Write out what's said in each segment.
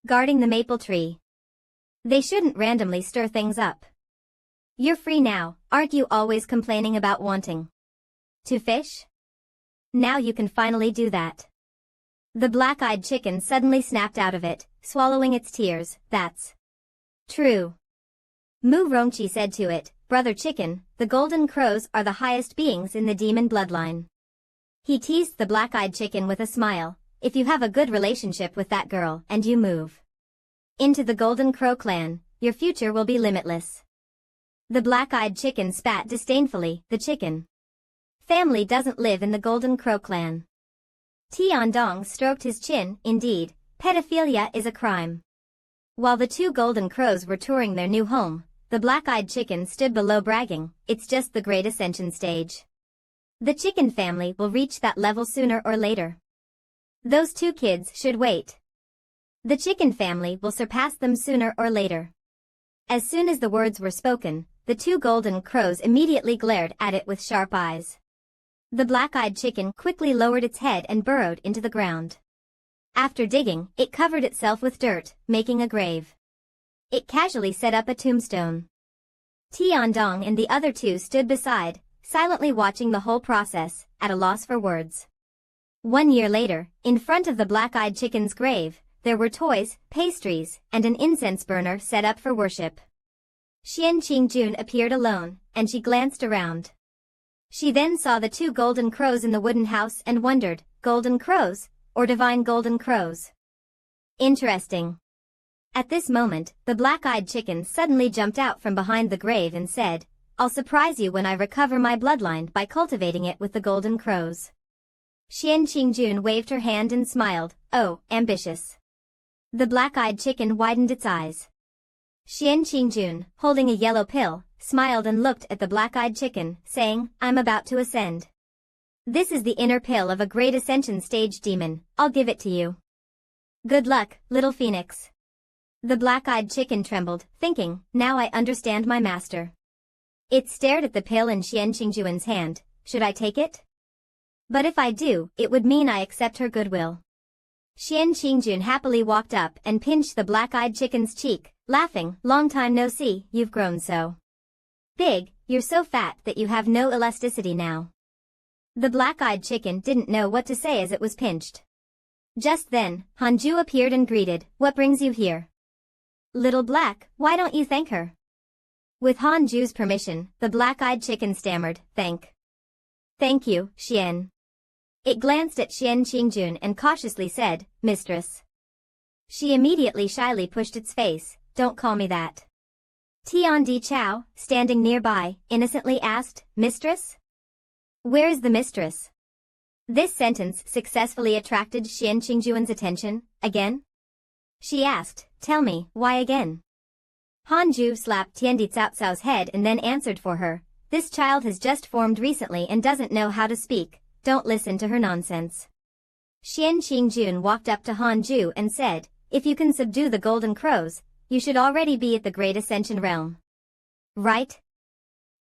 Guarding the maple tree. They shouldn't randomly stir things up. You're free now, aren't you always complaining about wanting to fish? Now you can finally do that. The black-eyed chicken suddenly snapped out of it, swallowing its tears. That's true. Mu Rongchi said to it, Brother Chicken, the golden crows are the highest beings in the demon bloodline. He teased the black-eyed chicken with a smile. If you have a good relationship with that girl and you move into the Golden Crow clan, your future will be limitless. The black-eyed chicken spat disdainfully. The chicken family doesn't live in the Golden Crow clan. Tiandong stroked his chin. Indeed, pedophilia is a crime. While the two golden crows were touring their new home, the black-eyed chicken stood below bragging, it's just the great ascension stage. The chicken family will reach that level sooner or later. Those two kids should wait. The chicken family will surpass them sooner or later. As soon as the words were spoken, the two golden crows immediately glared at it with sharp eyes. The black-eyed chicken quickly lowered its head and burrowed into the ground. After digging, it covered itself with dirt, making a grave. It casually set up a tombstone. Tiandong and the other two stood beside, silently watching the whole process, at a loss for words. 1 year later, in front of the black-eyed chicken's grave, there were toys, pastries, and an incense burner set up for worship. Xian Qingjun appeared alone, and she glanced around. She then saw the two golden crows in the wooden house and wondered, golden crows, or divine golden crows? Interesting. At this moment, the black-eyed chicken suddenly jumped out from behind the grave and said, I'll surprise you when I recover my bloodline by cultivating it with the golden crows. Xian Qingjun waved her hand and smiled, oh, ambitious. The black-eyed chicken widened its eyes. Xian Qingjun, holding a yellow pill, smiled and looked at the black-eyed chicken, saying, I'm about to ascend. This is the inner pill of a great ascension stage demon, I'll give it to you. Good luck, little phoenix. The black-eyed chicken trembled, thinking, now I understand my master. It stared at the pill in Xian Qingjun's hand, should I take it? But if I do, it would mean I accept her goodwill. Xian Qingjun happily walked up and pinched the black-eyed chicken's cheek, laughing, long time no see, you've grown so big, you're so fat that you have no elasticity now. The black-eyed chicken didn't know what to say as it was pinched. Just then, Hanju appeared and greeted, what brings you here? Little Black, why don't you thank her? With Hanju's permission, the black-eyed chicken stammered, Thank you, Xian. It glanced at Xian Qingjun and cautiously said, Mistress. She immediately shyly pushed its face, don't call me that. Tian Di Chao, standing nearby, innocently asked, Mistress? Where is the mistress? This sentence successfully attracted Xian Qingjun's attention, again? She asked, tell me, why again? Hanju slapped Tian Di Cao's head and then answered for her, this child has just formed recently and doesn't know how to speak, don't listen to her nonsense. Xian Qingjun walked up to Hanju and said, if you can subdue the golden crows, you should already be at the Great Ascension realm. Right?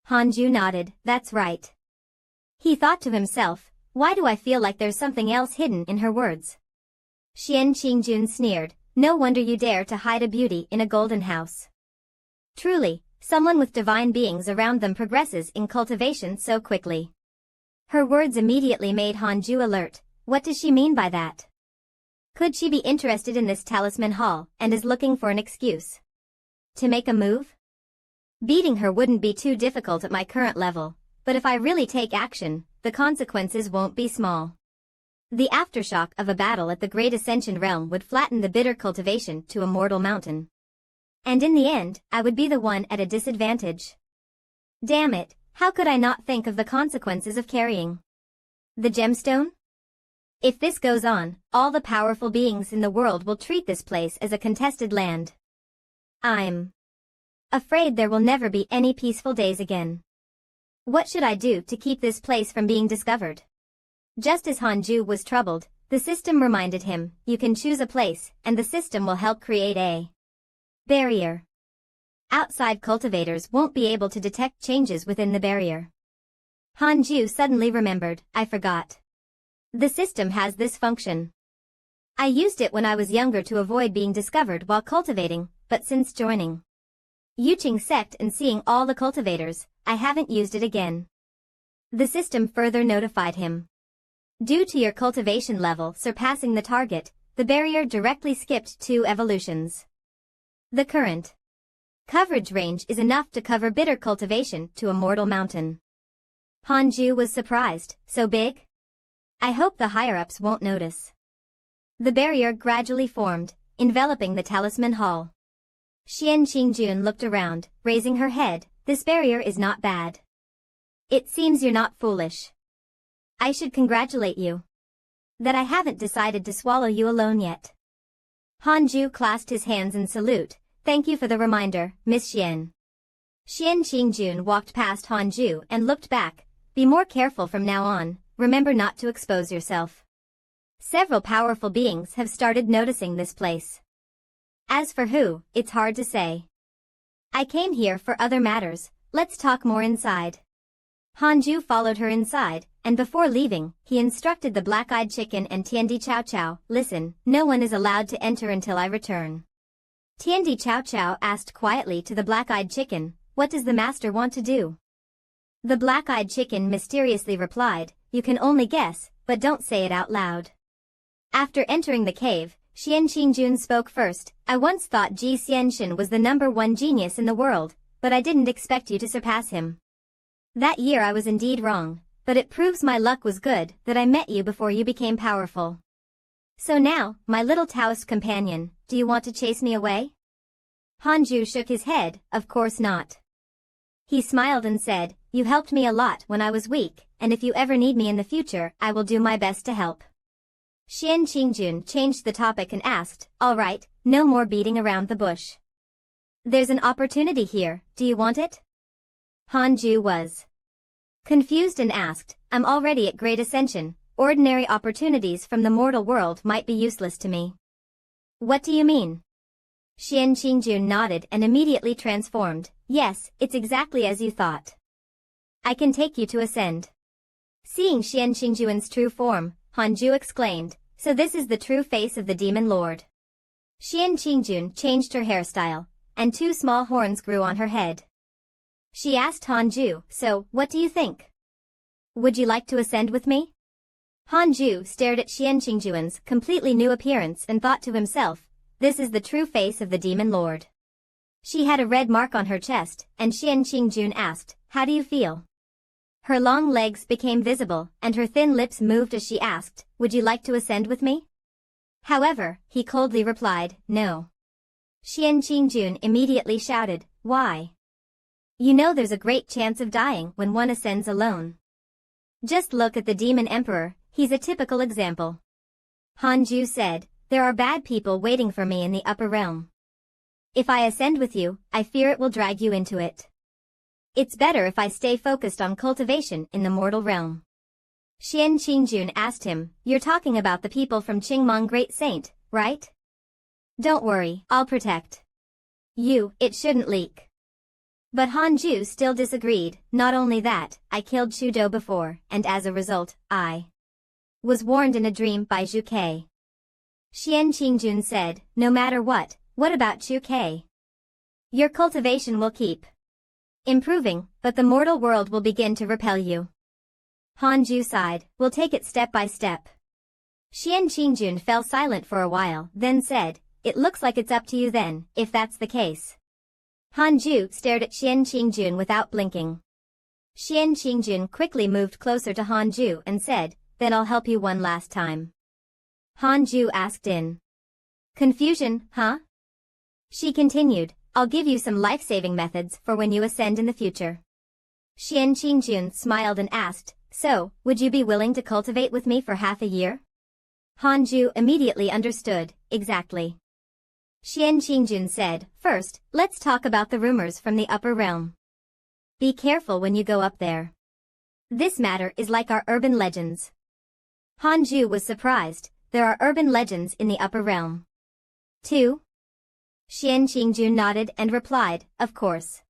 Hanju nodded, that's right. He thought to himself, why do I feel like there's something else hidden in her words? Xian Qingjun sneered, no wonder you dare to hide a beauty in a golden house. Truly, someone with divine beings around them progresses in cultivation so quickly. Her words immediately made Hanju alert, what does she mean by that? Could she be interested in this talisman hall and is looking for an excuse to make a move? Beating her wouldn't be too difficult at my current level, but if I really take action, the consequences won't be small. The aftershock of a battle at the Great Ascension realm would flatten the bitter cultivation to a mortal mountain. And in the end, I would be the one at a disadvantage. Damn it, how could I not think of the consequences of carrying the gemstone? If this goes on, all the powerful beings in the world will treat this place as a contested land. I'm afraid there will never be any peaceful days again. What should I do to keep this place from being discovered? Just as Hanju was troubled, the system reminded him, you can choose a place, and the system will help create a barrier. Outside cultivators won't be able to detect changes within the barrier. Hanju suddenly remembered, I forgot. The system has this function. I used it when I was younger to avoid being discovered while cultivating, but since joining Yuching sect and seeing all the cultivators, I haven't used it again. The system further notified him. Due to your cultivation level surpassing the target, the barrier directly skipped 2 evolutions. The current coverage range is enough to cover bitter cultivation to a mortal mountain. Hanju was surprised, so big? I hope the higher-ups won't notice. The barrier gradually formed, enveloping the talisman hall. Xian Qingjun looked around, raising her head. This barrier is not bad. It seems you're not foolish. I should congratulate you that I haven't decided to swallow you alone yet. Hanju clasped his hands in salute. Thank you for the reminder, Miss Xian. Xian Qingjun walked past Hanju and looked back. Be more careful from now on, remember not to expose yourself. Several powerful beings have started noticing this place. As for who, it's hard to say. I came here for other matters, let's talk more inside. Hanju followed her inside, and before leaving, he instructed the black-eyed chicken and Tiandi Chow Chow, listen, no one is allowed to enter until I return. Tiandi Chow Chow asked quietly to the black-eyed chicken, what does the master want to do? The black-eyed chicken mysteriously replied, you can only guess, but don't say it out loud. After entering the cave, Xian Qingjun spoke first. I once thought Ji Xianxin was the #1 genius in the world, but I didn't expect you to surpass him. That year I was indeed wrong, but it proves my luck was good that I met you before you became powerful. So now, my little Taoist companion, do you want to chase me away? Hanju shook his head, of course not. He smiled and said, you helped me a lot when I was weak, and if you ever need me in the future, I will do my best to help. Xian Qingjun changed the topic and asked, all right, no more beating around the bush. There's an opportunity here, do you want it? Hanju was confused and asked, I'm already at great ascension, ordinary opportunities from the mortal world might be useless to me. What do you mean? Xian Qingjun nodded and immediately transformed, yes, it's exactly as you thought. I can take you to ascend. Seeing Xian Qingjun's true form, Hanju exclaimed, so this is the true face of the demon lord. Xian Qingjun changed her hairstyle, and 2 small horns grew on her head. She asked Hanju, so, what do you think? Would you like to ascend with me? Hanju stared at Xian Qingjun's completely new appearance and thought to himself, this is the true face of the demon lord. She had a red mark on her chest, and Xian Qingjun asked, how do you feel? Her long legs became visible, and her thin lips moved as she asked, would you like to ascend with me? However, he coldly replied, no. Xian Qingjun immediately shouted, why? You know there's a great chance of dying when one ascends alone. Just look at the demon emperor, he's a typical example. Hanju said, there are bad people waiting for me in the upper realm. If I ascend with you, I fear it will drag you into it. It's better if I stay focused on cultivation in the mortal realm. Xian Qingjun asked him, you're talking about the people from Qingmong Great Saint, right? Don't worry, I'll protect you, it shouldn't leak. But Hanju still disagreed, not only that, I killed Shudo before, and as a result, I was warned in a dream by Zhu Ke. Xian Qingjun said, no matter what about Zhu Ke? Your cultivation will keep improving, but the mortal world will begin to repel you. Hanju sighed, we'll take it step by step. Xian Qingjun fell silent for a while, then said, it looks like it's up to you then, if that's the case. Hanju stared at Xian Qingjun without blinking. Xian Qingjun quickly moved closer to Hanju and said, then I'll help you one last time. Hanju asked in confusion, huh? She continued, I'll give you some life-saving methods for when you ascend in the future. Xian Qingjun smiled and asked, so, would you be willing to cultivate with me for half a year? Hanju immediately understood, exactly. Xian Qingjun said, first, let's talk about the rumors from the upper realm. Be careful when you go up there. This matter is like our urban legends. Hanju was surprised, there are urban legends in the upper realm. 2. Xian Qingjun nodded and replied, of course.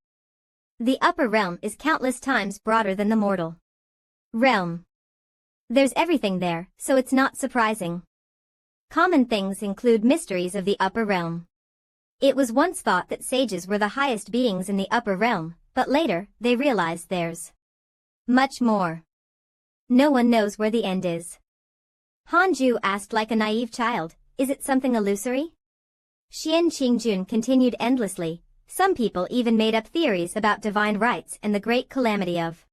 The upper realm is countless times broader than the mortal realm. There's everything there, so it's not surprising. Common things include mysteries of the upper realm. It was once thought that sages were the highest beings in the upper realm, but later, they realized there's much more. No one knows where the end is. Hanju asked like a naive child, is it something illusory? Xian Qingjun continued endlessly, some people even made up theories about divine rights and the great calamity of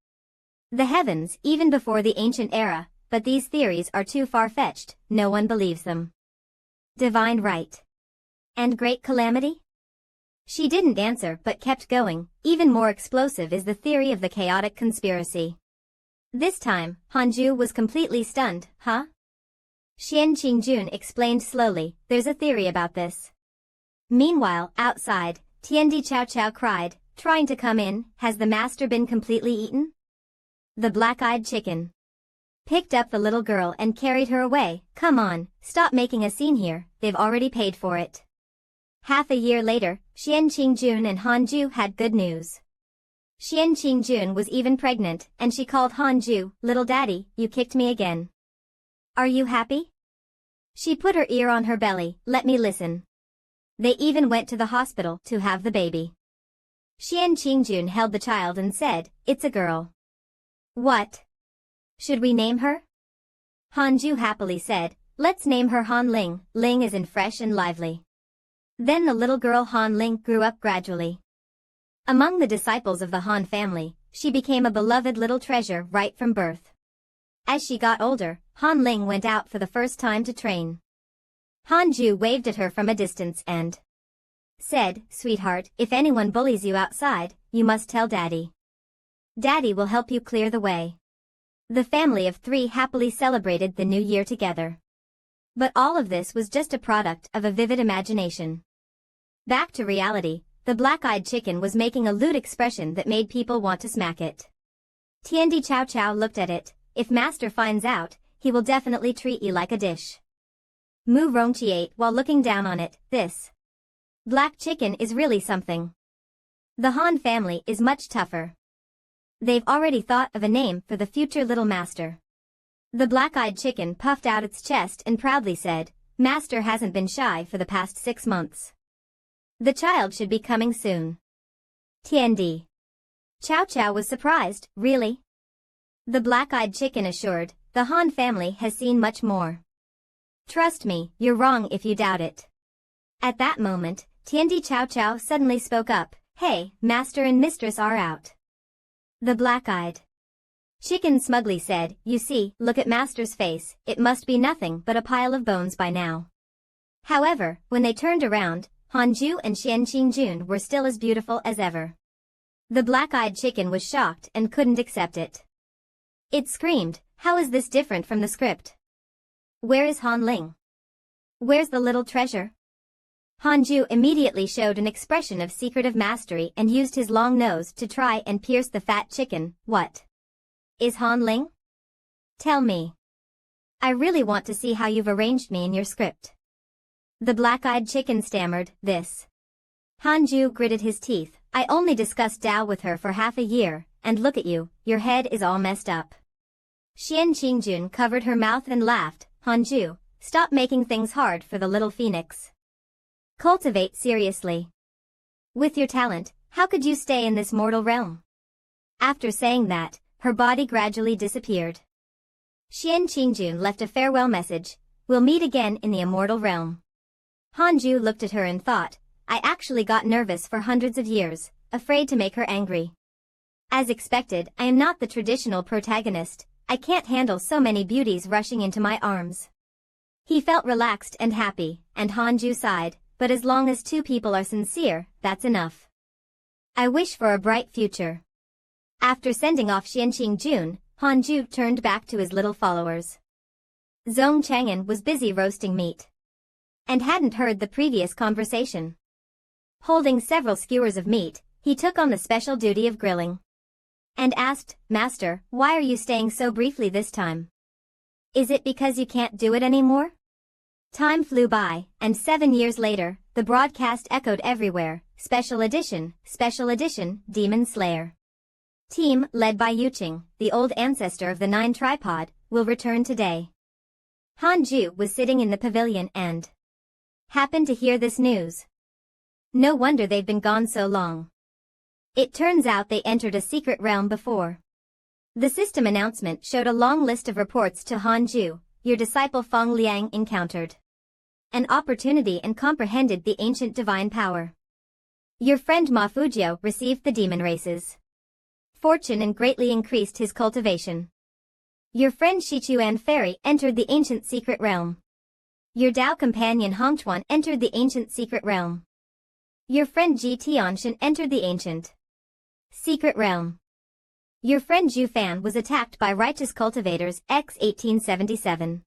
the heavens even before the ancient era, but these theories are too far-fetched, no one believes them. Divine right. And great calamity? She didn't answer but kept going. Even more explosive is the theory of the chaotic conspiracy. This time, Hanju was completely stunned. Huh? Xian Qingjun explained slowly, there's a theory about this. Meanwhile, outside, Tiandi Chow Chow cried, trying to come in, has the master been completely eaten? The black-eyed chicken picked up the little girl and carried her away. Come on, stop making a scene here, they've already paid for it. Half a year later, Xian Qingjun and Hanju had good news. Xian Qingjun was even pregnant, and she called Hanju, little daddy, you kicked me again. Are you happy? She put her ear on her belly, let me listen. They even went to the hospital to have the baby. Xian Qingjun held the child and said, it's a girl. What? Should we name her? Hanju happily said, let's name her Han Ling, Ling as in fresh and lively. Then the little girl Han Ling grew up gradually. Among the disciples of the Han family, she became a beloved little treasure right from birth. As she got older, Han Ling went out for the first time to train. Hanju waved at her from a distance and said, sweetheart, if anyone bullies you outside, you must tell Daddy. Daddy will help you clear the way. The family of three happily celebrated the new year together. But all of this was just a product of a vivid imagination. Back to reality, the black-eyed chicken was making a lewd expression that made people want to smack it. Tiandi Chow Chow looked at it, if master finds out, he will definitely treat you like a dish. Mu Rongqi ate while looking down on it, this black chicken is really something. The Han family is much tougher. They've already thought of a name for the future little master. The black-eyed chicken puffed out its chest and proudly said, master hasn't been shy for the past 6 months. The child should be coming soon. Tiandi Chow Chow was surprised, really? The black-eyed chicken assured, the Han family has seen much more. Trust me, you're wrong if you doubt it. At that moment, Tiandi Chow Chow suddenly spoke up, hey, master and mistress are out. The black-eyed chicken smugly said, you see, look at master's face, it must be nothing but a pile of bones by now. However, when they turned around, Hanju and Xian Qingjun were still as beautiful as ever. The black-eyed chicken was shocked and couldn't accept it. It screamed, how is this different from the script? Where is Han Ling? Where's the little treasure? Hanju immediately showed an expression of secretive mastery and used his long nose to try and pierce the fat chicken. What is Han Ling? Tell me. I really want to see how you've arranged me in your script. The black-eyed chicken stammered, this. Hanju gritted his teeth, I only discussed Dao with her for half a year, and look at you, your head is all messed up. Xian Qingjun covered her mouth and laughed, Hanju, stop making things hard for the little phoenix. Cultivate seriously. With your talent, how could you stay in this mortal realm? After saying that, her body gradually disappeared. Xian Qingjun left a farewell message, we'll meet again in the immortal realm. Hanju looked at her and thought, I actually got nervous for hundreds of years, afraid to make her angry. As expected, I am not the traditional protagonist, I can't handle so many beauties rushing into my arms. He felt relaxed and happy, and Hanju sighed, but as long as two people are sincere, that's enough. I wish for a bright future. After sending off Xian Qingjun, Hanju turned back to his little followers. Zhong Chang'an was busy roasting meat and hadn't heard the previous conversation. Holding several skewers of meat, he took on the special duty of grilling and asked, Master, why are you staying so briefly this time? Is it because you can't do it anymore? Time flew by, and 7 years later, the broadcast echoed everywhere, Special Edition, Demon Slayer. Team, led by Yuqing, the old ancestor of the 9 tripod, will return today. Hanju was sitting in the pavilion and happened to hear this news. No wonder they've been gone so long. It turns out they entered a secret realm before. The system announcement showed a long list of reports to Hanju. Your disciple Feng Liang encountered an opportunity and comprehended the ancient divine power. Your friend Ma Fujio received the demon race's fortune and greatly increased his cultivation. Your friend Shichuan Fairy entered the ancient secret realm. Your Dao companion Hongchuan entered the ancient secret realm. Your friend Ji Tianshan entered the ancient secret realm. Your friend Zhu Fan was attacked by righteous cultivators x 1877.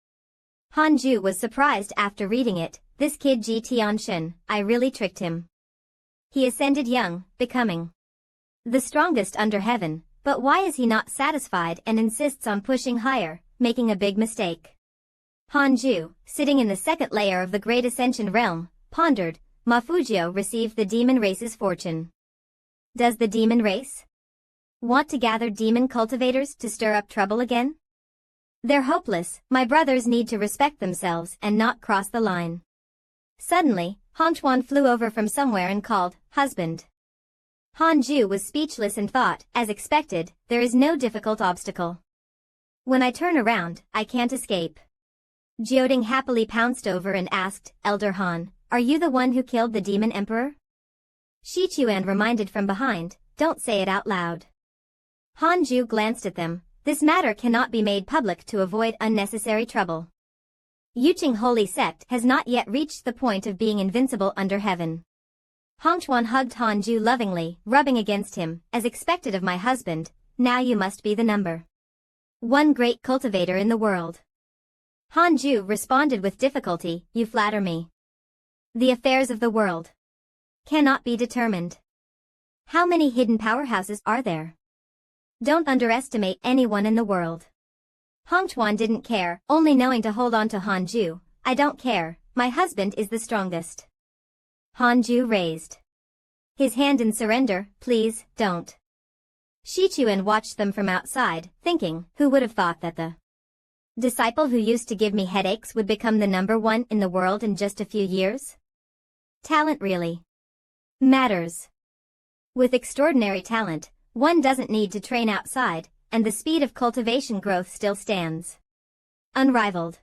Hanju was surprised after reading it. This kid Ji Tianshan, I really tricked him. He ascended young, becoming the strongest under heaven, but why is he not satisfied and insists on pushing higher, making a big mistake? Hanju, sitting in the second layer of the Great Ascension realm, pondered. Ma Fujio received the demon race's fortune. Does the demon race want to gather demon cultivators to stir up trouble again? They're hopeless. My brothers need to respect themselves and not cross the line. Suddenly, Hongchuan flew over from somewhere and called, husband. Hanju was speechless and thought, as expected, there is no difficult obstacle. When I turn around, I can't escape. Jioding happily pounced over and asked, Elder Han, are you the one who killed the demon emperor? Shichuan reminded from behind, don't say it out loud. Hanju glanced at them. This matter cannot be made public to avoid unnecessary trouble. Yuqing Holy Sect has not yet reached the point of being invincible under heaven. Hongchuan hugged Hanju lovingly, rubbing against him, as expected of my husband, now you must be the number one great cultivator in the world. Hanju responded with difficulty, you flatter me. The affairs of the world cannot be determined. How many hidden powerhouses are there? Don't underestimate anyone in the world. Hongchuan didn't care, only knowing to hold on to Hanju. I don't care, my husband is the strongest. Hanju raised his hand in surrender, please, don't. Shichuan watched them from outside, thinking, who would have thought that the disciple who used to give me headaches would become the number one in the world in just a few years? Talent really matters. With extraordinary talent, one doesn't need to train outside, and the speed of cultivation growth still stands unrivaled.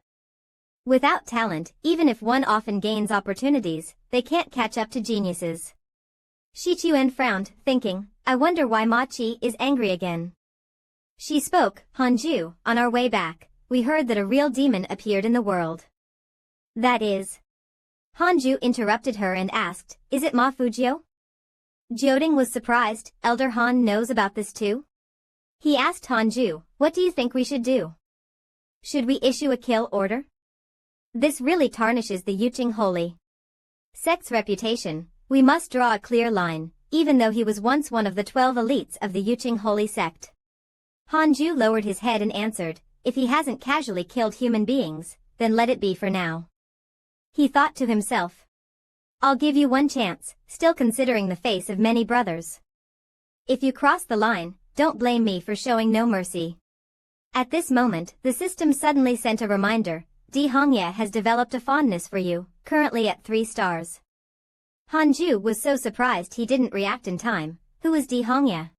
Without talent, even if one often gains opportunities, they can't catch up to geniuses. Shichuan frowned, thinking, I wonder why Ma Qi is angry again. She spoke, Hanju, on our way back, we heard that a real demon appeared in the world. That is. Hanju interrupted her and asked, is it Ma Fujio? Jioding was surprised, Elder Han knows about this too? He asked Hanju, what do you think we should do? Should we issue a kill order? This really tarnishes the Yuqing Holy Sect's reputation. We must draw a clear line, even though he was once one of the 12 elites of the Yuqing Holy Sect. Hanju lowered his head and answered, if he hasn't casually killed human beings, then let it be for now. He thought to himself, I'll give you one chance, still considering the face of many brothers. If you cross the line, don't blame me for showing no mercy. At this moment, the system suddenly sent a reminder, Di Hongye has developed a fondness for you, currently at 3 stars. Hanju was so surprised he didn't react in time. Who is Di Hongye?